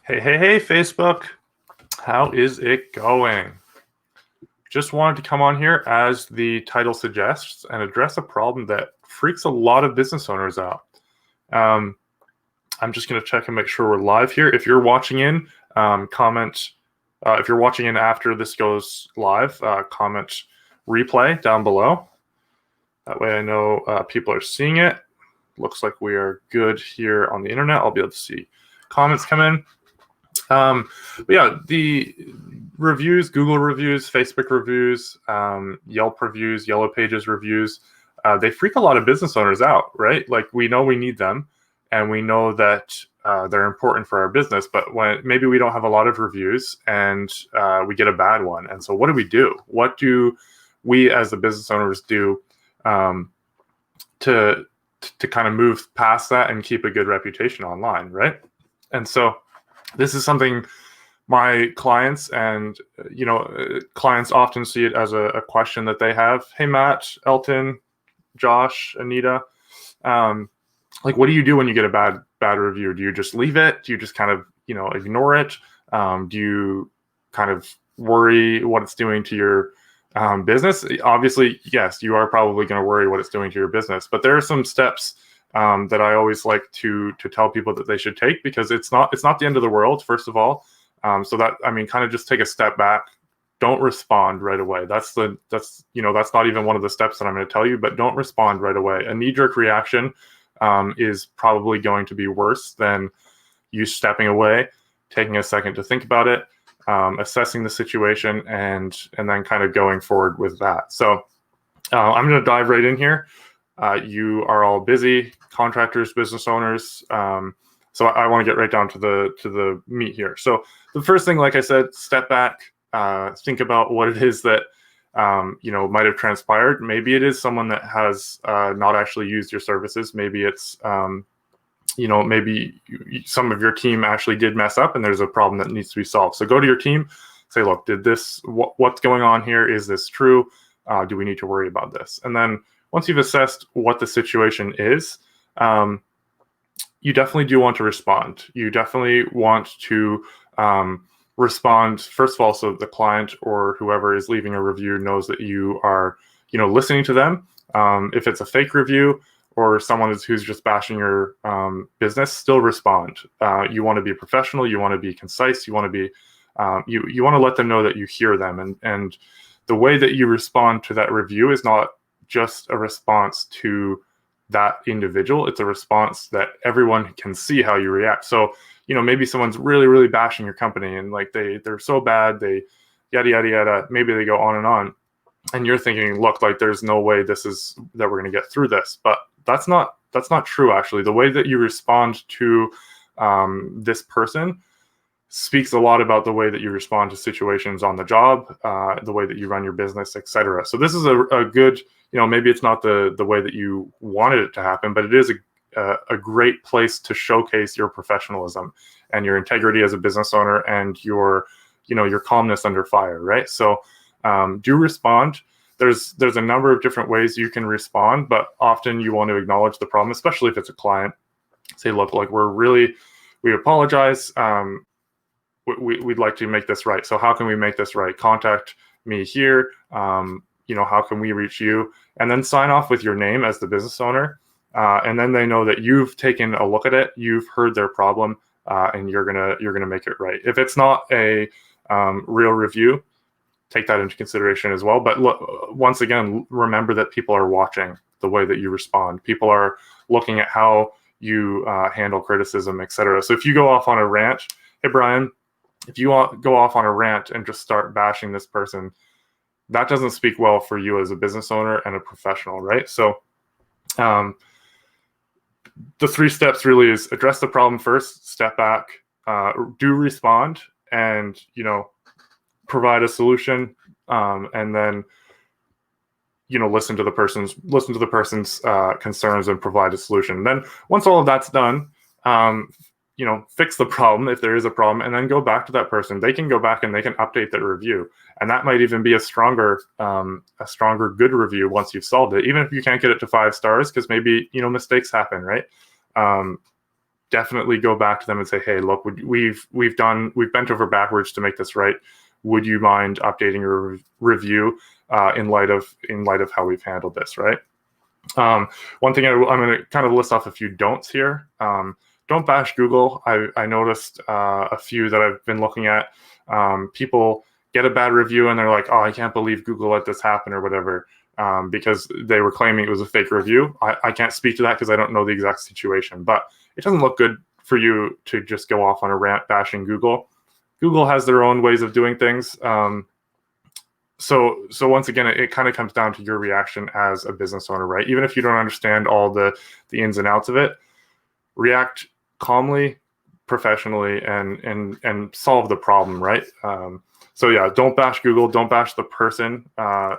Hey, Facebook. How is it going? Just wanted to come on here, as the title suggests, and address a problem that freaks a lot of business owners out. I'm just going to check and make sure we're live here. If you're watching in, comment. If you're watching in after this goes live, comment replay down below. That way I know people are seeing it. Looks like we are good here on the internet. I'll be able to see comments come in. But yeah, the reviews, Google reviews, Facebook reviews, Yelp reviews, Yellow Pages reviews, they freak a lot of business owners out, right? Like, we know we need them, and we know that they're important for our business, but when maybe we don't have a lot of reviews and we get a bad one. And so what do? What do we as the business owners do to kind of move past that and keep a good reputation online, right? And so this is something my clients and, clients often see it as a question that they have. Hey, Matt, Elton, Josh, Anita, like, what do you do when you get a bad review? Do you just leave it? Do you just kind of, ignore it? Do you kind of worry what it's doing to your business? Obviously, yes, you are probably going to worry what it's doing to your business, but there are some steps that I always like to tell people that they should take, because it's not the end of the world, first of all. So that, kind of just take a step back. Don't respond right away. That's not even one of the steps that I'm going to tell you, but don't respond right away. A knee-jerk reaction is probably going to be worse than you stepping away, taking a second to think about it, assessing the situation, and then kind of going forward with that. So I'm going to dive right in here. You are all busy, contractors, business owners. So I want to get right down to the meat here. So the first thing, like I said, step back, think about what it is that might have transpired. Maybe it is someone that has not actually used your services. Maybe it's maybe some of your team actually did mess up and there's a problem that needs to be solved. So go to your team, say, look, what's going on here? Is this true? Do we need to worry about this? And then once you've assessed what the situation is, you definitely do want to respond. You definitely want to respond, first of all, so the client or whoever is leaving a review knows that you are, listening to them. If it's a fake review or someone who's just bashing your business, still respond. You want to be professional. You want to be concise. You want to be, you want to let them know that you hear them. And the way that you respond to that review is not just a response to that individual. It's a response that everyone can see how you react. So, maybe someone's really, really bashing your company and like they're so bad, they yada, yada, yada. Maybe they go on. And you're thinking, look, like, there's no way that we're going to get through this. But that's not true, actually. The way that you respond to this person speaks a lot about the way that you respond to situations on the job, the way that you run your business, etc. So this is a good, maybe it's not the way that you wanted it to happen, but it is a great place to showcase your professionalism and your integrity as a business owner and your calmness under fire, right? So do respond. There's a number of different ways you can respond, but often you want to acknowledge the problem, especially if it's a client. Say, look, like, we apologize. We'd like to make this right. So how can we make this right? Contact me here. How can we reach you? And then sign off with your name as the business owner. And then they know that you've taken a look at it, you've heard their problem, and you're gonna make it right. If it's not a real review, take that into consideration as well. But once again, remember that people are watching the way that you respond. People are looking at how you handle criticism, etc. So if you go off on a rant, hey, Brian, if you go off on a rant and just start bashing this person, that doesn't speak well for you as a business owner and a professional, right? So the 3 steps really is address the problem first, step back, do respond, and provide a solution, and then listen to the person's concerns and provide a solution. Then once all of that's done, fix the problem if there is a problem, and then go back to that person. They can go back and they can update their review, and that might even be a stronger good review once you've solved it, even if you can't get it to 5 stars, because maybe mistakes happen, right? definitely go back to them and say, hey, look, we've bent over backwards to make this right. Would you mind updating your review in light of how we've handled this, right? One thing I'm going to kind of list off a few don'ts here. Don't bash Google. I noticed a few that I've been looking at. People get a bad review and they're like, oh, I can't believe Google let this happen or whatever, because they were claiming it was a fake review. I can't speak to that because I don't know the exact situation, but it doesn't look good for you to just go off on a rant bashing Google. Google has their own ways of doing things. So once again, it kind of comes down to your reaction as a business owner, right? Even if you don't understand all the ins and outs of it, react calmly, professionally, and solve the problem, right? So yeah, don't bash Google, don't bash the person.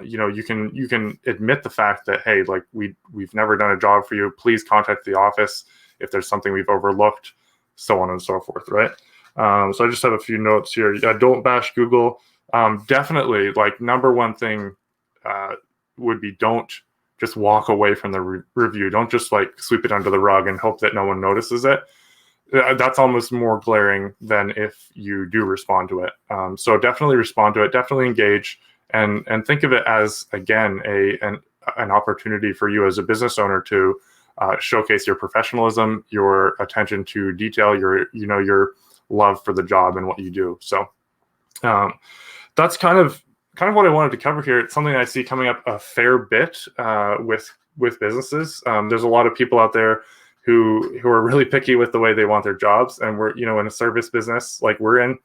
You can admit the fact that, hey, like we've never done a job for you. Please contact the office if there's something we've overlooked, so on and so forth, right? So I just have a few notes here. Yeah, don't bash Google. Definitely, like number one thing would be don't just walk away from the review. Don't just like sweep it under the rug and hope that no one notices it. That's almost more glaring than if you do respond to it. So definitely respond to it. Definitely engage, and think of it as, again, an opportunity for you as a business owner to showcase your professionalism, your attention to detail, your love for the job and what you do. So that's kind of what I wanted to cover here. It's something I see coming up a fair bit with businesses. There's a lot of people out there who are really picky with the way they want their jobs, and we're in a service business like we're in,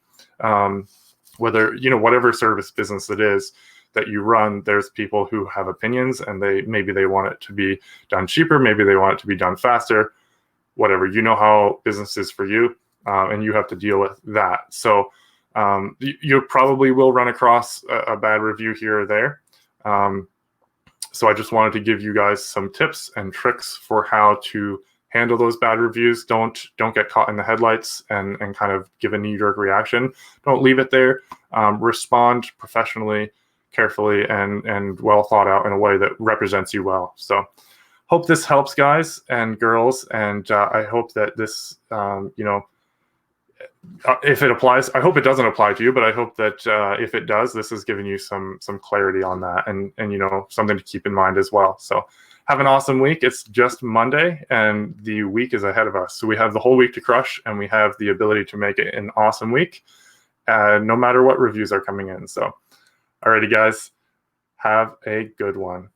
whether whatever service business it is that you run, there's people who have opinions, and maybe they want it to be done cheaper, maybe they want it to be done faster, whatever. How business is for you, and you have to deal with that. So you probably will run across a bad review here or there. So I just wanted to give you guys some tips and tricks for how to handle those bad reviews. Don't get caught in the headlights and kind of give a knee-jerk reaction. Don't leave it there. Respond professionally, carefully, and well thought out in a way that represents you well. So hope this helps, guys and girls, and I hope that this if it applies, I hope it doesn't apply to you, but I hope that if it does, this has given you some clarity on that, and something to keep in mind as well. So have an awesome week. It's just Monday, and the week is ahead of us. So we have the whole week to crush, and we have the ability to make it an awesome week, no matter what reviews are coming in. So, alrighty, guys, have a good one.